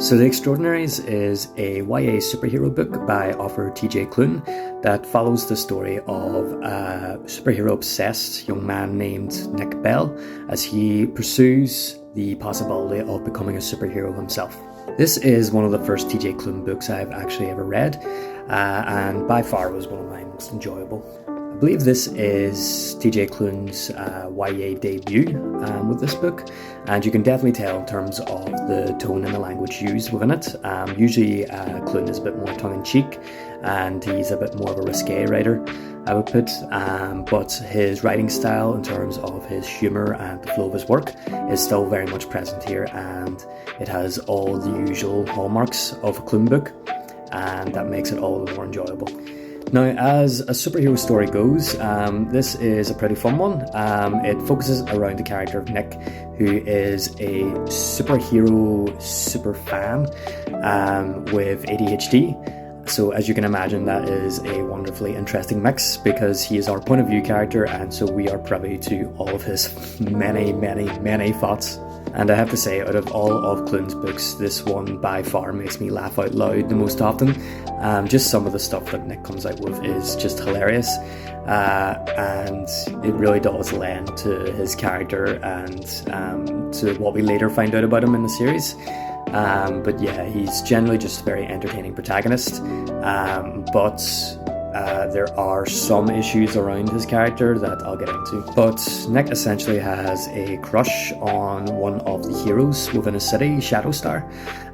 So The Extraordinaries is a YA superhero book by author Tj Klune that follows the story of a superhero-obsessed young man named Nick Bell as he pursues the possibility of becoming a superhero himself. This is one of the first Tj Klune books I've actually ever read, and by far was one of my most enjoyable. I believe this is Tj Klune's YA debut with this book, and you can definitely tell in terms of the tone and the language used within it. Usually Klune is a bit more tongue-in-cheek, and he's a bit more of a risque writer, I would put, but his writing style in terms of his humour and the flow of his work is still very much present here, and it has all the usual hallmarks of a Klune book, and that makes it all the more enjoyable. Now, as a superhero story goes, this is a pretty fun one. It focuses around the character of Nick, who is a superhero super fan with ADHD. So as you can imagine, that is a wonderfully interesting mix because he is our point of view character, and so we are privy to all of his many thoughts. And I have to say, out of all of Klune's books, this one by far makes me laugh out loud the most often. Just some of the stuff that Nick comes out with is just hilarious, and it really does lend to his character and to what we later find out about him in the series. But yeah, he's generally just a very entertaining protagonist, but there are some issues around his character that I'll get into. But Nick essentially has a crush on one of the heroes within a city, Shadowstar,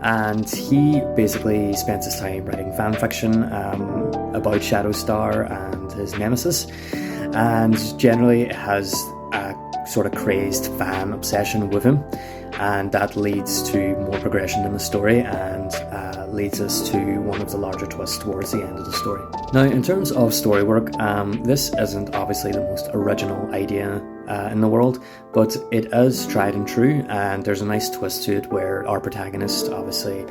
and he basically spends his time writing fan fiction about Shadowstar and his nemesis, and generally has a sort of crazed fan obsession with him, and that leads to more progression in the story and leads us to one of the larger twists towards the end of the story. Now, in terms of story work, this isn't obviously the most original idea in the world, but it is tried and true, and there's a nice twist to it where our protagonist obviously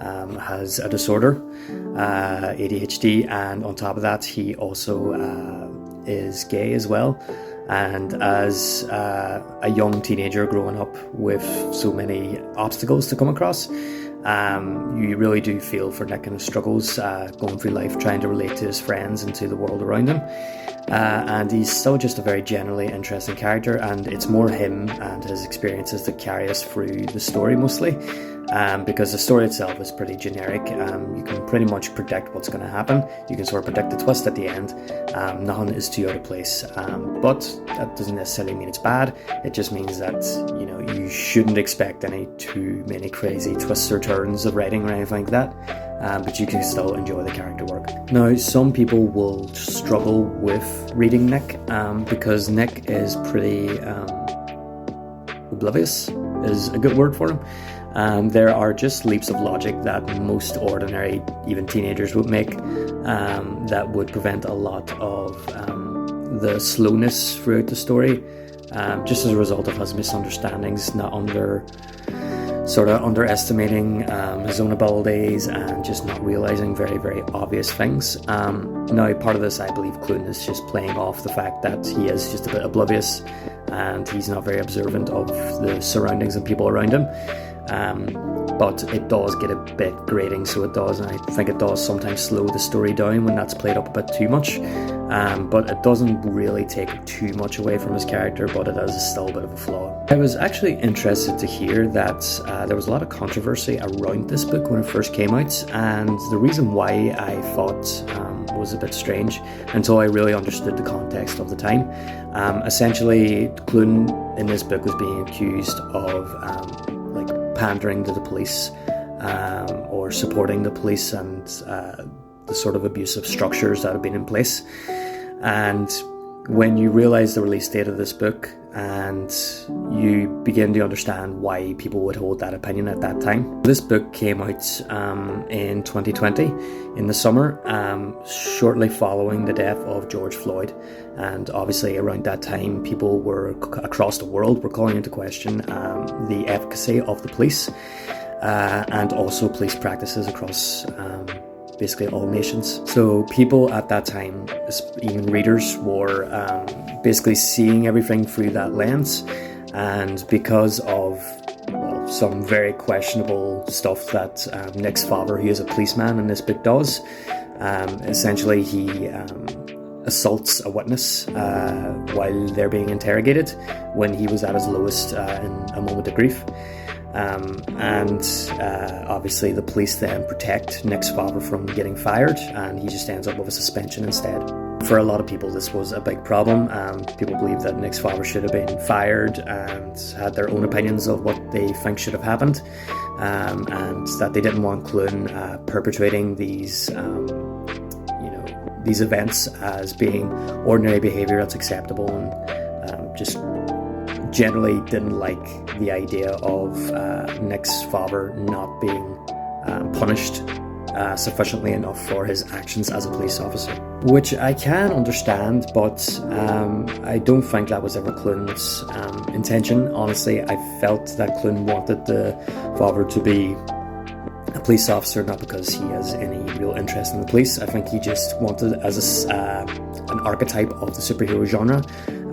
has a disorder, ADHD, and on top of that he also is gay as well. And as a young teenager growing up with so many obstacles to come across, you really do feel for Nick and his struggles going through life, trying to relate to his friends and to the world around him. And he's still just a very generally interesting character, and it's more him and his experiences that carry us through the story mostly, because the story itself is pretty generic. You can pretty much predict what's going to happen. You can sort of predict the twist at the end. Nothing is too out of place, but that doesn't necessarily mean it's bad. It just means that, you know, you shouldn't expect any too many crazy twists or turns of writing or anything like that. But you can still enjoy the character work. Now, some people will struggle with reading Nick because Nick is pretty oblivious, is a good word for him. There are just leaps of logic that most ordinary, even teenagers, would make that would prevent a lot of the slowness throughout the story, just as a result of his misunderstandings, not underestimating his own abilities and just not realizing very obvious things. Now, part of this, I believe, Klune is just playing off the fact that he is just a bit oblivious and he's not very observant of the surroundings and people around him. But it does get a bit grating, so it does, and I think it does sometimes slow the story down when that's played up a bit too much. But it doesn't really take too much away from his character, but it is still a bit of a flaw. I was actually interested to hear that there was a lot of controversy around this book when it first came out, and the reason why I thought was a bit strange until I really understood the context of the time. Essentially, Klune in this book was being accused of pandering to the police, or supporting the police and the sort of abusive structures that have been in place. And when you realise the release date of this book and you begin to understand why people would hold that opinion at that time. This book came out in 2020 in the summer, shortly following the death of George Floyd, and obviously around that time people were across the world were calling into question the efficacy of the police and also police practices across basically all nations. So people at that time, even readers, were basically seeing everything through that lens, and because of some very questionable stuff that Nick's father, who is a policeman in this book, does. Essentially, he assaults a witness while they're being interrogated when he was at his lowest in a moment of grief. Obviously the police then protect Nick's father from getting fired, and he just ends up with a suspension instead. For a lot of people, this was a big problem. People believe that Nick's father should have been fired and had their own opinions of what they think should have happened, and that they didn't want Klune perpetrating these events as being ordinary behaviour that's acceptable, and just generally didn't like the idea of Nick's father not being punished sufficiently enough for his actions as a police officer. Which I can understand, but I don't think that was ever Klune's intention. Honestly, I felt that Klune wanted the father to be a police officer, not because he has any real interest in the police. I think he just wanted, as an archetype of the superhero genre,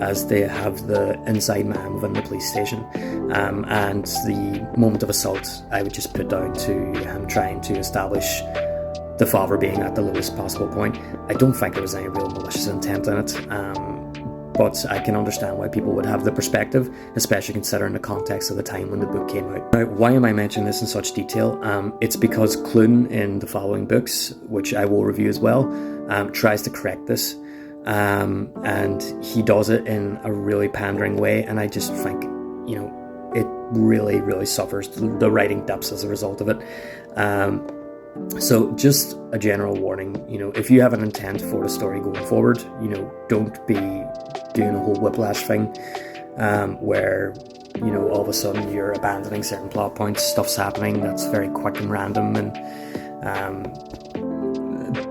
as they have the inside man within the police station. And the moment of assault, I would just put down to him trying to establish the father being at the lowest possible point. I don't think there was any real malicious intent in it. But I can understand why people would have the perspective, especially considering the context of the time when the book came out. Now, why am I mentioning this in such detail? It's because Klune, in the following books, which I will review as well, tries to correct this. And he does it in a really pandering way, and I just think, it really, really suffers. The writing dips as a result of it. So just a general warning, if you have an intent for the story going forward, don't be doing a whole whiplash thing, where, all of a sudden you're abandoning certain plot points, stuff's happening that's very quick and random, and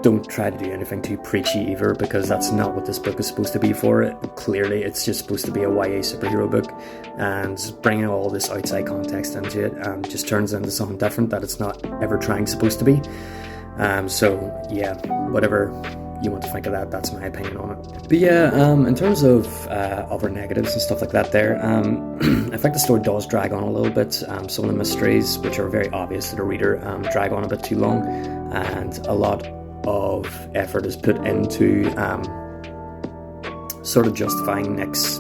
don't try to do anything too preachy either, because that's not what this book is supposed to be for. Clearly, it's just supposed to be a YA superhero book, and bringing all this outside context into it just turns into something different that it's not ever supposed to be. So yeah, whatever you want to think of that, that's my opinion on it. But yeah, in terms of other negatives and stuff like that there, I think the story does drag on a little bit. Some of the mysteries, which are very obvious to the reader, drag on a bit too long, and a lot of effort is put into sort of justifying Nick's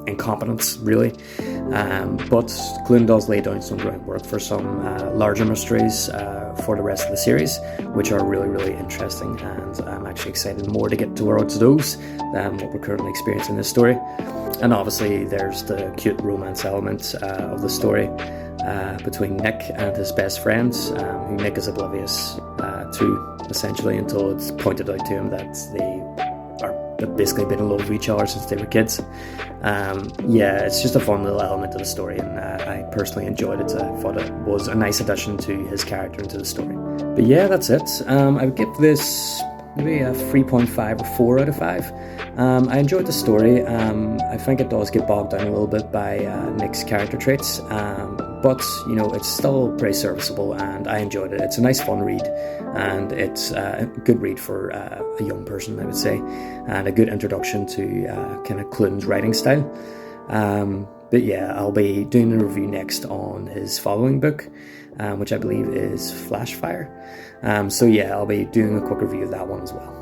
incompetence, really. But Klune does lay down some groundwork for some larger mysteries for the rest of the series, which are really, really interesting, and I'm actually excited more to get towards those than what we're currently experiencing in this story. And obviously there's the cute romance element of the story between Nick and his best friend, who Nick is oblivious to, essentially, until it's pointed out to him that they've basically been in love with each other since they were kids. Yeah, it's just a fun little element of the story, and I personally enjoyed it. I thought it was a nice addition to his character into the story. But yeah, that's it. I would give this maybe a 3.5 or 4 out of 5. I enjoyed the story. I think it does get bogged down a little bit by Nick's character traits, but it's still pretty serviceable, and I enjoyed it. It's a nice fun read, and it's a good read for a young person, I would say, and a good introduction to kind of Klune's writing style. But yeah, I'll be doing a review next on his following book, which I believe is Flashfire. So yeah, I'll be doing a quick review of that one as well.